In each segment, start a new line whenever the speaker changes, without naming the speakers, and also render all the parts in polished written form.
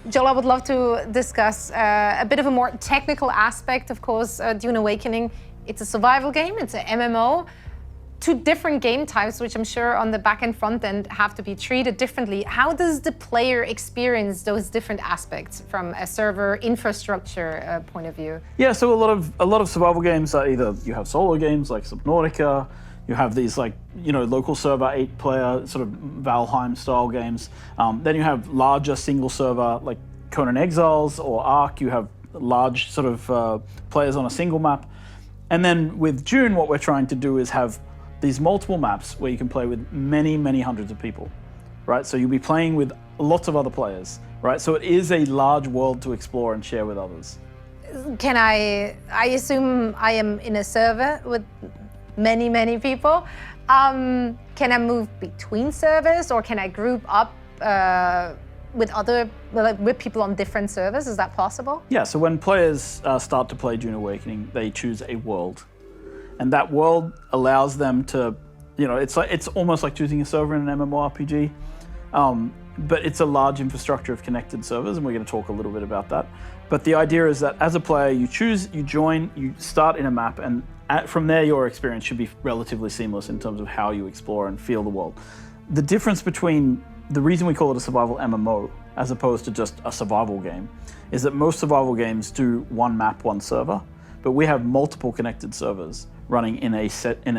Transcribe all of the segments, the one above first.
Joel, I would love to discuss a bit of a more technical aspect, of course. Dune Awakening, it's a survival game, it's an MMO. Two different game types, which I'm sure on the back and front end have to be treated differently. How does the player experience those different aspects from a server infrastructure point of view?
Yeah, so a lot of survival games are either you have solo games like Subnautica, you have these like, local server 8-player sort of Valheim style games. Then you have larger single server like Conan Exiles or Ark. You have large sort of players on a single map. And then with Dune, what we're trying to do is have these multiple maps where you can play with many, many hundreds of people, right? So you'll be playing with lots of other players, right? So it is a large world to explore and share with others.
Can I assume I am in a server with many, many people. Can I move between servers, or can I group up with people on different servers? Is that possible?
Yeah, so when players start to play Dune Awakening, they choose a world. And that world allows them to, it's almost like choosing a server in an MMORPG, but it's a large infrastructure of connected servers, and we're going to talk a little bit about that. But the idea is that as a player, you choose, you join, you start in a map, and from there your experience should be relatively seamless in terms of how you explore and feel the world. The difference between the reason we call it a survival MMO as opposed to just a survival game is that most survival games do one map, one server, but we have multiple connected servers running in a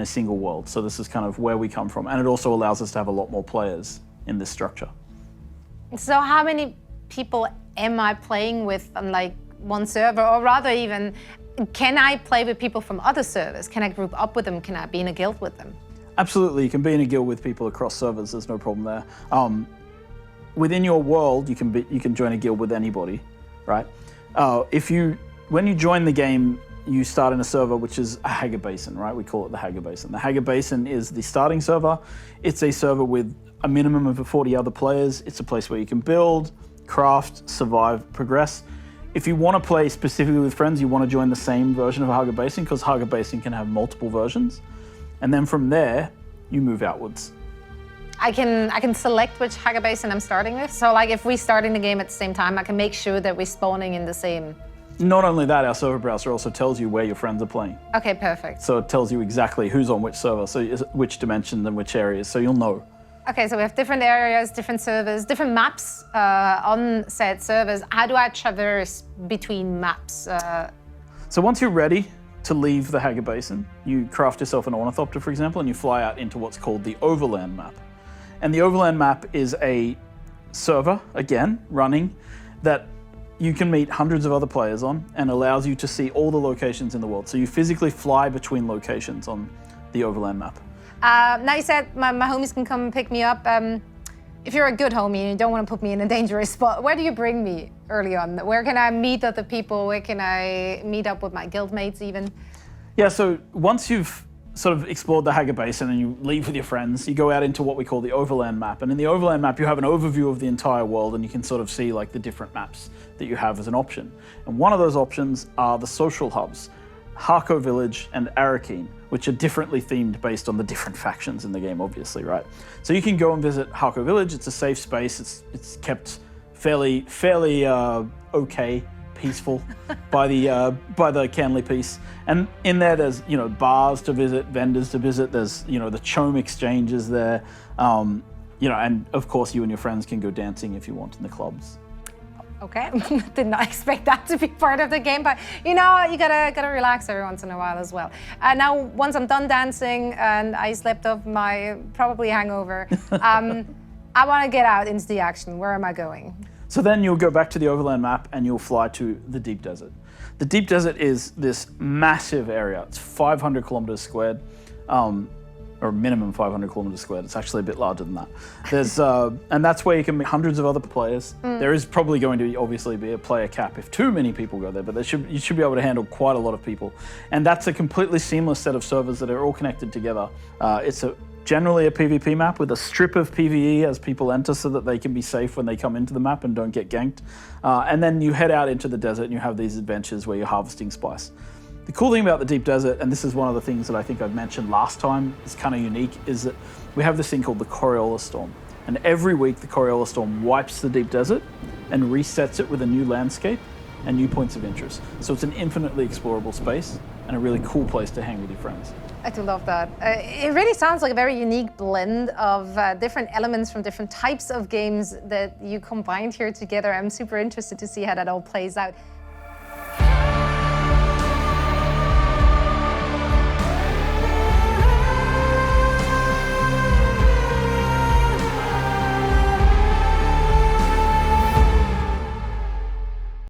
single world. So this is kind of where we come from, and it also allows us to have a lot more players in this structure.
So how many people am I playing with on like one server, or rather even, can I play with people from other servers? Can I group up with them? Can I be in a guild with them?
Absolutely, you can be in a guild with people across servers. There's no problem there. Within your world, you can join a guild with anybody, right? When you join the game, you start in a server which is a Hager Basin, right? We call it the Hager Basin. The Hager Basin is the starting server. It's a server with a minimum of 40 other players. It's a place where you can build, craft, survive, progress. If you want to play specifically with friends, you want to join the same version of Hager Basin, because Hager Basin can have multiple versions. And then from there, you move outwards.
I can select which Hager Basin I'm starting with. So like if we're starting the game at the same time, I can make sure that we're spawning in the same.
Not only that, our server browser also tells you where your friends are playing.
Okay, perfect.
So it tells you exactly who's on which server, so which dimension and which areas, so you'll know.
Okay, so we have different areas, different servers, different maps on said servers. How do I traverse between maps?
So once you're ready to leave the Hager Basin, you craft yourself an ornithopter, for example, and you fly out into what's called the Overland map. And the Overland map is a server, again, running, that you can meet hundreds of other players on, and allows you to see all the locations in the world. So you physically fly between locations on the Overland map.
Now you said my homies can come and pick me up. If you're a good homie and you don't want to put me in a dangerous spot, where do you bring me early on? Where can I meet other people? Where can I meet up with my guildmates even?
Yeah, so once you've sort of explored the Hager Basin and you leave with your friends, you go out into what we call the Overland map. And in the Overland map, you have an overview of the entire world, and you can sort of see like the different maps that you have as an option. And one of those options are the social hubs, Harco Village and Arakeen, which are differently themed based on the different factions in the game, obviously, right? So you can go and visit Harco Village. It's a safe space. It's kept fairly okay, peaceful by the Canley Peace. And in there, there's bars to visit, vendors to visit. There's the Chome exchanges there, and of course you and your friends can go dancing if you want in the clubs.
Okay, did not expect that to be part of the game, but you gotta relax every once in a while as well. Now, once I'm done dancing and I slept off my probably hangover, I want to get out into the action. Where am I going?
So then you'll go back to the Overland map and you'll fly to the Deep Desert. The Deep Desert is this massive area. It's 500 kilometers squared. Or minimum 500 kilometers squared. It's actually a bit larger than that. There's and that's where you can meet hundreds of other players. There is probably going to obviously be a player cap if too many people go there, but you should be able to handle quite a lot of people. And that's a completely seamless set of servers that are all connected together. It's generally a PvP map with a strip of PvE as people enter so that they can be safe when they come into the map and don't get ganked. And then you head out into the desert and you have these adventures where you're harvesting spice. The cool thing about the Deep Desert, and this is one of the things that I think I've mentioned last time, is kind of unique, is that we have this thing called the Coriolis Storm. And every week the Coriolis Storm wipes the Deep Desert and resets it with a new landscape and new points of interest. So it's an infinitely explorable space and a really cool place to hang with your friends.
I do love that. It really sounds like a very unique blend of different elements from different types of games that you combined here together. I'm super interested to see how that all plays out.